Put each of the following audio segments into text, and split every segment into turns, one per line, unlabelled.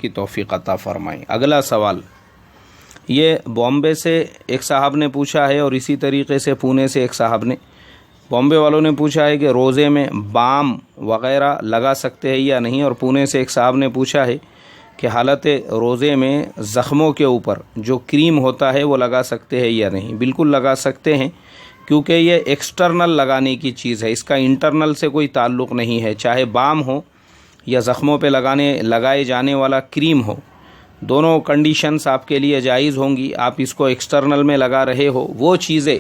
کی توفیق عطا فرمائیں۔ اگلا سوال یہ بامبے سے ایک صاحب نے پوچھا ہے اور اسی طریقے سے پونے سے ایک صاحب نے، بامبے والوں نے پوچھا ہے کہ روزے میں بام وغیرہ لگا سکتے ہیں یا نہیں، اور پونے سے ایک صاحب نے پوچھا ہے کہ حالت روزے میں زخموں کے اوپر جو کریم ہوتا ہے وہ لگا سکتے ہیں یا نہیں۔ بالکل لگا سکتے ہیں، کیونکہ یہ ایکسٹرنل لگانے کی چیز ہے، اس کا انٹرنل سے کوئی تعلق نہیں ہے، چاہے بام ہو یا زخموں پہ لگائے جانے والا کریم ہو، دونوں کنڈیشنز آپ کے لیے جائز ہوں گی۔ آپ اس کو ایکسٹرنل میں لگا رہے ہو، وہ چیزیں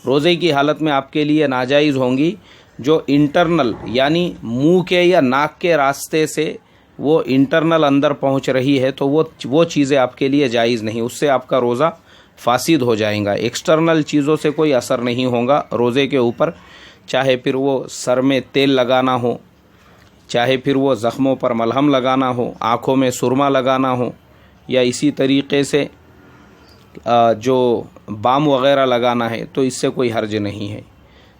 روزے کی حالت میں آپ کے لیے ناجائز ہوں گی جو انٹرنل یعنی منہ کے یا ناک کے راستے سے وہ انٹرنل اندر پہنچ رہی ہے، تو وہ چیزیں آپ کے لیے جائز نہیں، اس سے آپ کا روزہ فاسد ہو جائے گا۔ ایکسٹرنل چیزوں سے کوئی اثر نہیں ہوگا روزے کے اوپر، چاہے پھر وہ سر میں تیل لگانا ہو، چاہے پھر وہ زخموں پر ملہم لگانا ہو، آنکھوں میں سرما لگانا ہو، یا اسی طریقے سے جو بام وغیرہ لگانا ہے، تو اس سے کوئی حرج نہیں ہے۔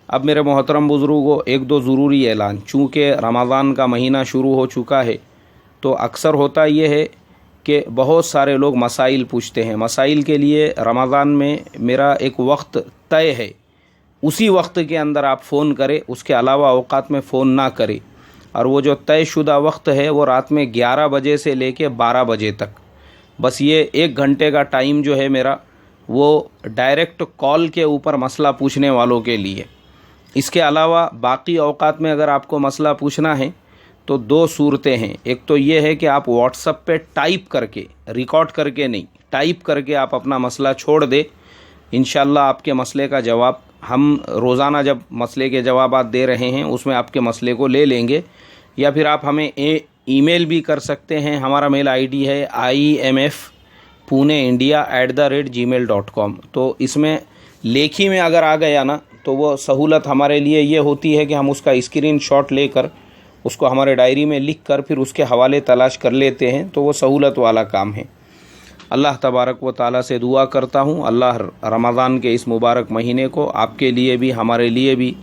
اب میرے محترم بزرگوں، ایک دو ضروری اعلان، چونکہ رمضان کا مہینہ شروع ہو چکا ہے تو اکثر ہوتا یہ ہے کہ بہت سارے لوگ مسائل پوچھتے ہیں۔ مسائل کے لیے رمضان میں میرا ایک وقت طے ہے، اسی وقت کے اندر آپ فون کریں، اس کے علاوہ اوقات میں فون نہ کریں، اور وہ جو طے شدہ وقت ہے وہ رات میں 11 بجے سے لے کے 12 بجے تک، بس یہ 1 گھنٹے کا ٹائم جو ہے میرا وہ ڈائریکٹ کال کے اوپر مسئلہ پوچھنے والوں کے لیے۔ اس کے علاوہ باقی اوقات میں اگر آپ کو مسئلہ پوچھنا ہے تو 2 صورتیں ہیں۔ ایک تو یہ ہے کہ آپ واٹس ایپ پہ ٹائپ کر کے، ریکارڈ کر کے نہیں، ٹائپ کر کے آپ اپنا مسئلہ چھوڑ دیں، انشاءاللہ آپ کے مسئلے کا جواب ہم روزانہ جب مسئلے کے جوابات دے رہے ہیں اس میں آپ کے مسئلے کو لے لیں گے، یا پھر آپ ہمیں ای میل بھی کر سکتے ہیں۔ ہمارا میل آئی ڈی ہے imfpuneindia@gmail.com۔ تو اس میں لیکھی میں اگر آ گیا نا تو وہ سہولت ہمارے لیے یہ ہوتی ہے کہ ہم اس کا اسکرین شاٹ لے کر اس کو ہمارے ڈائری میں لکھ کر پھر اس کے حوالے تلاش کر لیتے ہیں، تو وہ سہولت والا کام ہے۔ اللہ تبارک و تعالیٰ سے دعا کرتا ہوں اللہ رمضان کے اس مبارک مہینے کو آپ کے لیے بھی ہمارے لیے بھی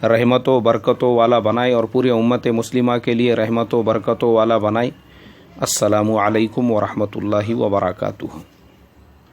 رحمتوں برکتوں والا بنائے، اور پورے امت مسلمہ کے لیے رحمتوں برکتوں والا بنائے۔ السلام علیکم ورحمۃ اللہ وبرکاتہ۔